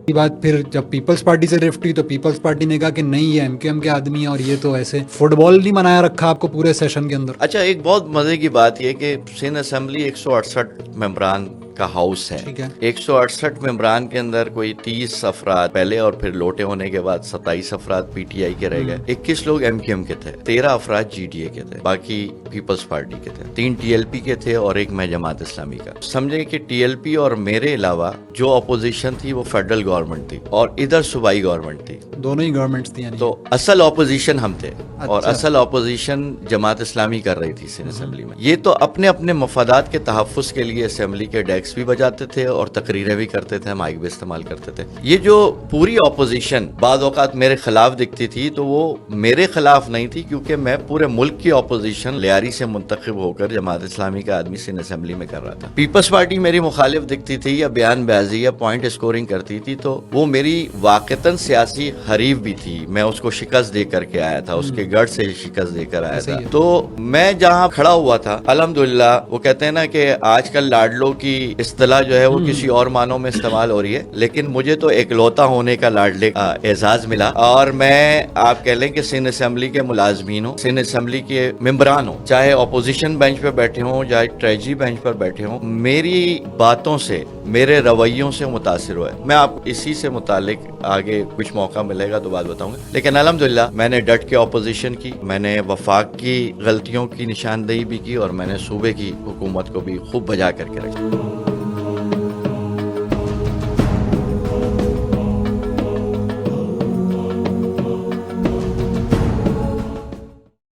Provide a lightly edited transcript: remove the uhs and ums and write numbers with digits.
کی بات پھر جب پیپلز پارٹی سے لفٹ ہوئی تو پیپلز پارٹی نے کہا کہ نہیں یہ ایم کیو ایم کے آدمی ہیں اور یہ تو ایسے فٹ بال نہیں منایا رکھا آپ کو پورے سیشن کے اندر. اچھا، ایک بہت مزے کی بات یہ کہ سندھ اسمبلی 168 ممبران کا ہاؤس ہے. 168 ممبران کے اندر کوئی 30 افراد پہلے اور پھر لوٹے ہونے کے بعد 27 افراد پی ٹی آئی کے رہ گئے. 21 لوگ ایم کیو ایم کے تھے, 13 افراد جی ڈی اے کے تھے, باقی پیپلز پارٹی کے تھے, 3 ٹی ایل پی کے تھے اور ایک میں جماعت اسلامی کا. سمجھے کہ ٹی ایل پی اور میرے علاوہ جو اپوزیشن تھی وہ فیڈرل گورنمنٹ تھی اور ادھر صوبائی گورنمنٹ تھی, دونوں ہی گورنمنٹس تھی. تو اصل اپوزیشن ہم تھے اور اصل اپوزیشن جماعت اسلامی کر رہی تھی سندھ اسمبلی میں. یہ تو اپنے اپنے مفادات کے تحفظ کے لیے اسمبلی کے ڈیسک بھی بجاتے تھے اور تقریریں بھی کرتے تھے, مائک بھی استعمال کرتے تھے. یہ جو پوری اپوزیشن بعض اوقات میرے خلاف دکھتی تھی تو وہ میرے خلاف نہیں تھی, کیونکہ میں پورے ملک کی اپوزیشن لیاری سے منتخب ہو کر جماعت اسلامی کا آدمی سندھ اسمبلی میں کر رہا تھا. پیپلز پارٹی میری مخالف دکھتی تھی یا بیان بازی یا پوائنٹ اسکورنگ کرتی تھی تو وہ میری واقعتاً سیاسی حریف بھی تھی. میں اس کو شکست دے کر کے آیا تھا, اس کے گڑھ سے شکست دے کر آیا تھا. تو میں جہاں کھڑا ہوا تھا الحمدللہ, وہ کہتے ہیں نا کہ آج کل لاڈلوں کی اصطلاح جو ہے وہ کسی اور معنوں میں استعمال ہو رہی ہے, لیکن مجھے تو اکلوتا ہونے کا لاڈلے کا اعزاز ملا. اور میں آپ کہہ لیں کہ سندھ اسمبلی کے ملازمین ہوں, سندھ اسمبلی کے ممبران ہوں, چاہے اپوزیشن بینچ پہ بیٹھے ہوں چاہے ٹریجی بینچ پر بیٹھے ہوں, میری باتوں سے میرے رویوں سے متاثر ہوئے. میں آپ اسی سے متعلق آگے کچھ موقع ملے گا تو بات بتاؤں گا, لیکن الحمدللہ میں نے ڈٹ کے اپوزیشن کی, میں نے وفاق کی غلطیوں کی نشاندہی بھی کی اور میں نے صوبے کی حکومت کو بھی خوب بجا کر کے رکھا.